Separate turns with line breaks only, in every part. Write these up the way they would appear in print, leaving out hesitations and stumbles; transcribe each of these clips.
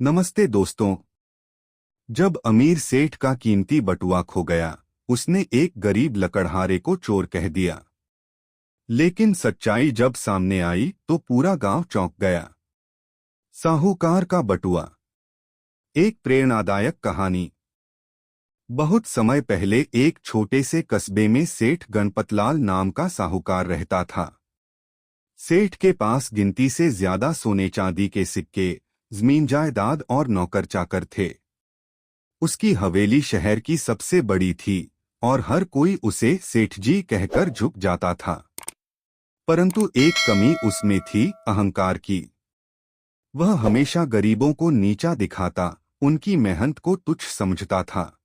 नमस्ते दोस्तों। जब अमीर सेठ का कीमती बटुआ खो गया, उसने एक गरीब लकड़हारे को चोर कह दिया। लेकिन सच्चाई जब सामने आई तो पूरा गांव चौंक गया। साहूकार का बटुआ। एक प्रेरणादायक कहानी। बहुत समय पहले एक छोटे से कस्बे में सेठ गणपतलाल नाम का साहूकार रहता था। सेठ के पास गिनती से ज्यादा सोने चांदी के सिक्के, जमीन जायदाद और नौकर चाकर थे। उसकी हवेली शहर की सबसे बड़ी थी और हर कोई उसे सेठ जी कहकर झुक जाता था। परंतु एक कमी उसमें थी, अहंकार की। वह हमेशा गरीबों को नीचा दिखाता, उनकी मेहनत को तुच्छ समझता था।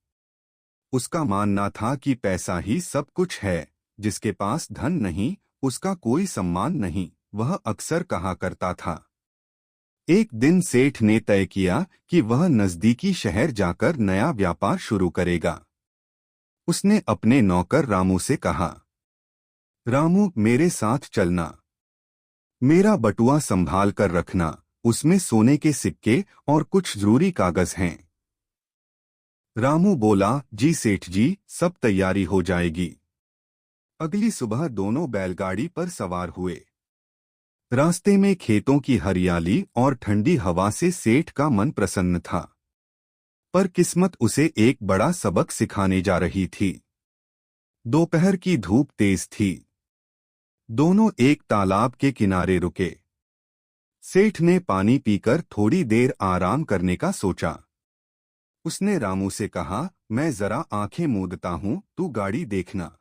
उसका मानना था कि पैसा ही सब कुछ है, जिसके पास धन नहीं उसका कोई सम्मान नहीं, वह अक्सर कहा करता था। एक दिन सेठ ने तय किया कि वह नजदीकी शहर जाकर नया व्यापार शुरू करेगा। उसने अपने नौकर रामू से कहा, रामू, मेरे साथ चलना। मेरा बटुआ संभाल कर रखना, उसमें सोने के सिक्के और कुछ जरूरी कागज हैं। रामू बोला, जी सेठ जी, सब तैयारी हो जाएगी। अगली सुबह दोनों बैलगाड़ी पर सवार हुए। रास्ते में खेतों की हरियाली और ठंडी हवा से सेठ का मन प्रसन्न था। पर किस्मत उसे एक बड़ा सबक सिखाने जा रही थी। दोपहर की धूप तेज थी। दोनों एक तालाब के किनारे रुके। सेठ ने पानी पीकर थोड़ी देर आराम करने का सोचा। उसने रामू से कहा, मैं जरा आंखें मूंदता हूं, तू गाड़ी देखना।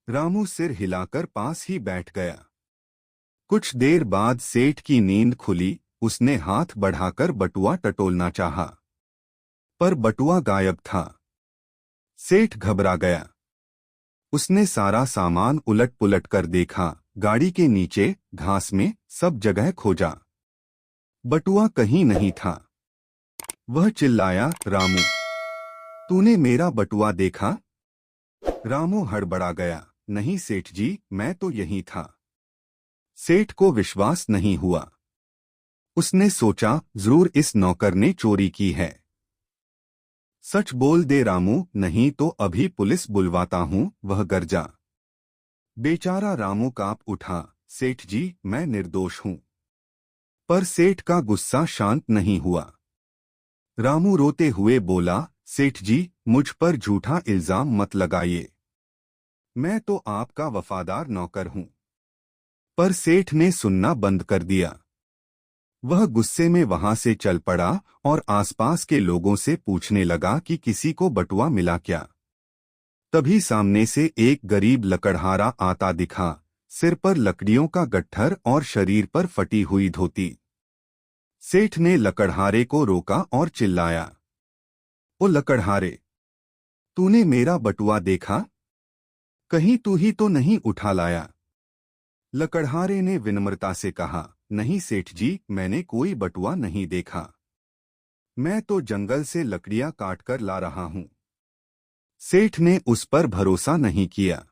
रामू सिर हिलाकर पास ही बैठ गया। कुछ देर बाद सेठ की नींद खुली। उसने हाथ बढ़ाकर बटुआ टटोलना चाहा, पर बटुआ गायब था। सेठ घबरा गया। उसने सारा सामान उलट पुलट कर देखा, गाड़ी के नीचे, घास में, सब जगह खोजा। बटुआ कहीं नहीं था। वह चिल्लाया, रामू, तूने मेरा बटुआ देखा? रामू हड़बड़ा गया, नहीं सेठ जी, मैं तो यहीं था। सेठ को विश्वास नहीं हुआ। उसने सोचा, जरूर इस नौकर ने चोरी की है। सच बोल दे रामू, नहीं तो अभी पुलिस बुलवाता हूं, वह गरजा। बेचारा रामू कांप उठा, सेठ जी, मैं निर्दोष हूं। पर सेठ का गुस्सा शांत नहीं हुआ। रामू रोते हुए बोला, सेठ जी, मुझ पर झूठा इल्जाम मत लगाइए। मैं तो आपका वफादार नौकर हूं। पर सेठ ने सुनना बंद कर दिया। वह गुस्से में वहां से चल पड़ा और आसपास के लोगों से पूछने लगा कि किसी को बटुआ मिला क्या। तभी सामने से एक गरीब लकड़हारा आता दिखा, सिर पर लकड़ियों का गट्ठर और शरीर पर फटी हुई धोती। सेठ ने लकड़हारे को रोका और चिल्लाया, ओ लकड़हारे, तूने मेरा बटुआ देखा? कहीं तू ही तो नहीं उठा लाया? लकड़हारे ने विनम्रता से कहा, नहीं सेठ जी, मैंने कोई बटुआ नहीं देखा। मैं तो जंगल से लकड़ियां काटकर ला रहा हूं। सेठ ने उस पर भरोसा नहीं किया।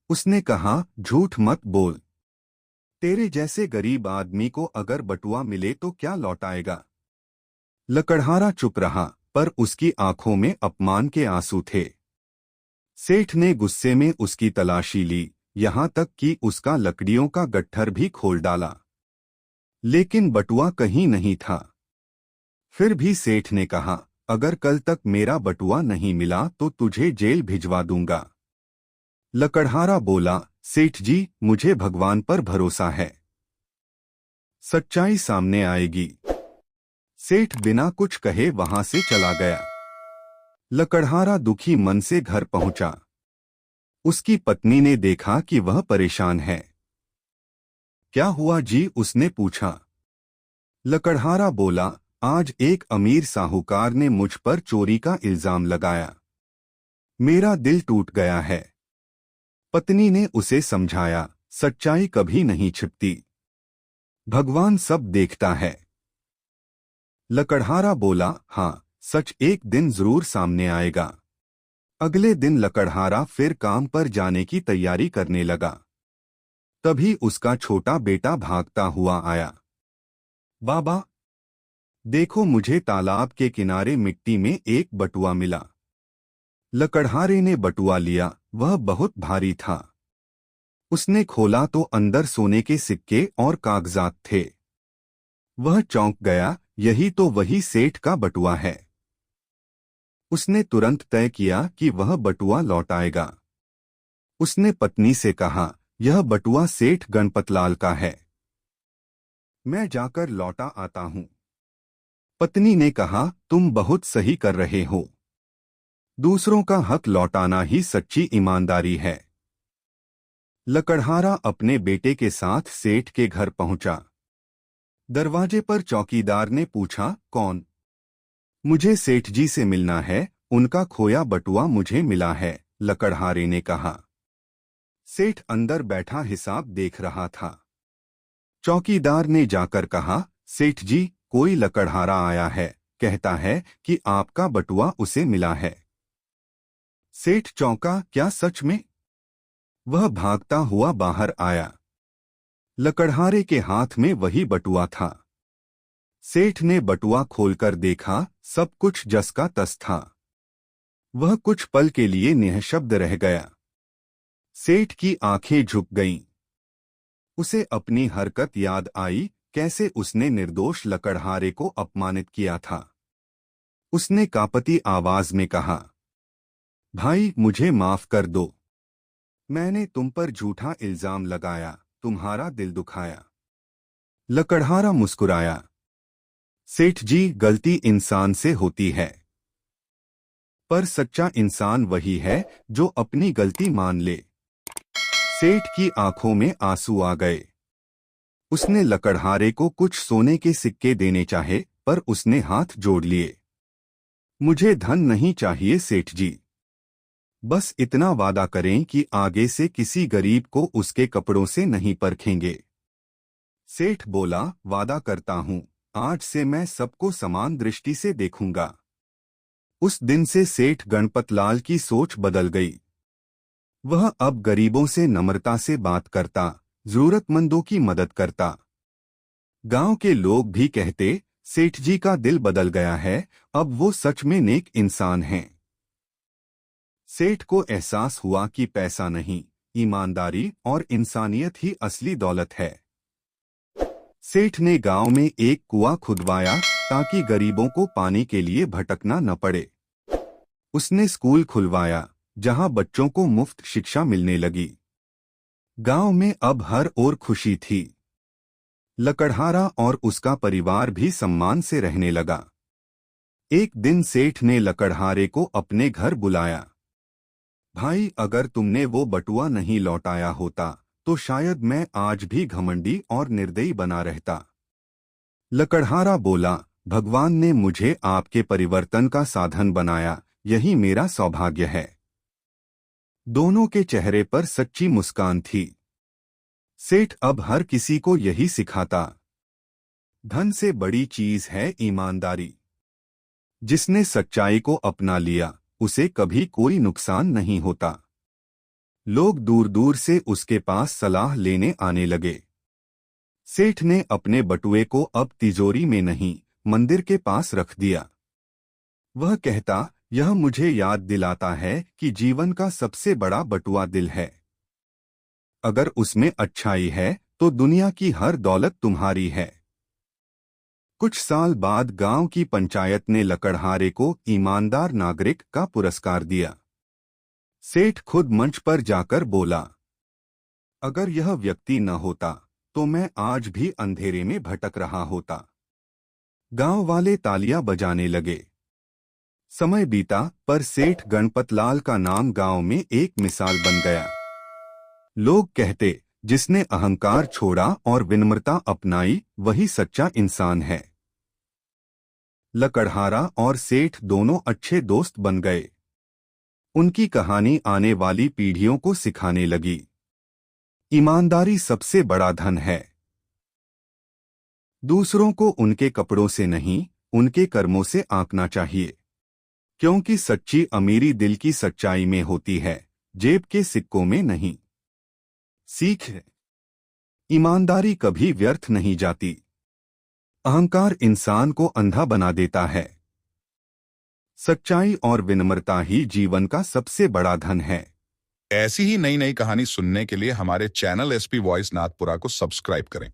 उसने कहा, झूठ मत बोल। तेरे जैसे गरीब आदमी को अगर बटुआ मिले तो क्या लौटाएगा? लकड़हारा चुप रहा, पर उसकी आंखों में अपमान के आंसू थे। सेठ ने गुस्से में उसकी तलाशी ली, यहां तक कि उसका लकड़ियों का गट्ठर भी खोल डाला। लेकिन बटुआ कहीं नहीं था। फिर भी सेठ ने कहा, अगर कल तक मेरा बटुआ नहीं मिला तो तुझे जेल भिजवा दूंगा। लकड़हारा बोला, सेठ जी, मुझे भगवान पर भरोसा है। सच्चाई सामने आएगी। सेठ बिना कुछ कहे वहां से चला गया। लकड़हारा दुखी मन से घर पहुंचा। उसकी पत्नी ने देखा कि वह परेशान है। क्या हुआ जी? उसने पूछा। लकड़हारा बोला, आज एक अमीर साहूकार ने मुझ पर चोरी का इल्जाम लगाया। मेरा दिल टूट गया है। पत्नी ने उसे समझाया, सच्चाई कभी नहीं छिपती। भगवान सब देखता है। लकड़हारा बोला, हाँ, सच एक दिन जरूर सामने आएगा। अगले दिन लकड़हारा फिर काम पर जाने की तैयारी करने लगा। तभी उसका छोटा बेटा भागता हुआ आया। बाबा, देखो, मुझे तालाब के किनारे मिट्टी में एक बटुआ मिला। लकड़हारे ने बटुआ लिया। वह बहुत भारी था। उसने खोला तो अंदर सोने के सिक्के और कागजात थे। वह चौंक गया। यही तो वही सेठ का बटुआ है। उसने तुरंत तय किया कि वह बटुआ लौटाएगा। उसने पत्नी से कहा, यह बटुआ सेठ गणपतलाल का है। मैं जाकर लौटा आता हूं। पत्नी ने कहा, तुम बहुत सही कर रहे हो। दूसरों का हक लौटाना ही सच्ची ईमानदारी है। लकड़हारा अपने बेटे के साथ सेठ के घर पहुंचा। दरवाजे पर चौकीदार ने पूछा, कौन? मुझे सेठ जी से मिलना है। उनका खोया बटुआ मुझे मिला है, लकड़हारे ने कहा। सेठ अंदर बैठा हिसाब देख रहा था। चौकीदार ने जाकर कहा, सेठ जी, कोई लकड़हारा आया है, कहता है कि आपका बटुआ उसे मिला है। सेठ चौंका, क्या सच में? वह भागता हुआ बाहर आया। लकड़हारे के हाथ में वही बटुआ था। सेठ ने बटुआ खोलकर देखा, सब कुछ जस का तस था। वह कुछ पल के लिए निःशब्द रह गया। सेठ की आंखें झुक गईं। उसे अपनी हरकत याद आई, कैसे उसने निर्दोष लकड़हारे को अपमानित किया था। उसने कांपती आवाज में कहा, भाई, मुझे माफ कर दो। मैंने तुम पर झूठा इल्जाम लगाया, तुम्हारा दिल दुखाया। लकड़हारा मुस्कुराया। सेठ जी, गलती इंसान से होती है, पर सच्चा इंसान वही है जो अपनी गलती मान ले। सेठ की आंखों में आंसू आ गए। उसने लकड़हारे को कुछ सोने के सिक्के देने चाहे, पर उसने हाथ जोड़ लिए। मुझे धन नहीं चाहिए सेठ जी। बस इतना वादा करें कि आगे से किसी गरीब को उसके कपड़ों से नहीं परखेंगे। सेठ बोला, वादा करता हूं, आज से मैं सबको समान दृष्टि से देखूंगा। उस दिन से सेठ गणपतलाल की सोच बदल गई। वह अब गरीबों से नम्रता से बात करता, जरूरतमंदों की मदद करता। गांव के लोग भी कहते, सेठ जी का दिल बदल गया है, अब वो सच में नेक इंसान हैं। सेठ को एहसास हुआ कि पैसा नहीं, ईमानदारी और इंसानियत ही असली दौलत है। सेठ ने गांव में एक कुआं खुदवाया ताकि गरीबों को पानी के लिए भटकना न पड़े। उसने स्कूल खुलवाया जहां बच्चों को मुफ्त शिक्षा मिलने लगी। गांव में अब हर ओर खुशी थी। लकड़हारा और उसका परिवार भी सम्मान से रहने लगा। एक दिन सेठ ने लकड़हारे को अपने घर बुलाया। भाई, अगर तुमने वो बटुआ नहीं लौटाया होता तो शायद मैं आज भी घमंडी और निर्दयी बना रहता। लकड़हारा बोला, भगवान ने मुझे आपके परिवर्तन का साधन बनाया, यही मेरा सौभाग्य है। दोनों के चेहरे पर सच्ची मुस्कान थी। सेठ अब हर किसी को यही सिखाता, धन से बड़ी चीज है ईमानदारी। जिसने सच्चाई को अपना लिया, उसे कभी कोई नुकसान नहीं होता। लोग दूर दूर से उसके पास सलाह लेने आने लगे। सेठ ने अपने बटुए को अब तिजोरी में नहीं, मंदिर के पास रख दिया। वह कहता, यह मुझे याद दिलाता है कि जीवन का सबसे बड़ा बटुआ दिल है। अगर उसमें अच्छाई है तो दुनिया की हर दौलत तुम्हारी है। कुछ साल बाद गांव की पंचायत ने लकड़हारे को ईमानदार नागरिक का पुरस्कार दिया। सेठ खुद मंच पर जाकर बोला, अगर यह व्यक्ति न होता तो मैं आज भी अंधेरे में भटक रहा होता। गांव वाले तालियां बजाने लगे। समय बीता, पर सेठ गणपतलाल का नाम गांव में एक मिसाल बन गया। लोग कहते, जिसने अहंकार छोड़ा और विनम्रता अपनाई, वही सच्चा इंसान है। लकड़हारा और सेठ दोनों अच्छे दोस्त बन गए। उनकी कहानी आने वाली पीढ़ियों को सिखाने लगी, ईमानदारी सबसे बड़ा धन है। दूसरों को उनके कपड़ों से नहीं, उनके कर्मों से आंकना चाहिए, क्योंकि सच्ची अमीरी दिल की सच्चाई में होती है, जेब के सिक्कों में नहीं। सीख, ईमानदारी कभी व्यर्थ नहीं जाती। अहंकार इंसान को अंधा बना देता है। सच्चाई और विनम्रता ही जीवन का सबसे बड़ा धन है।
ऐसी ही नई नई कहानी सुनने के लिए हमारे चैनल एसपी वॉइस नाथपुरा को सब्सक्राइब करें।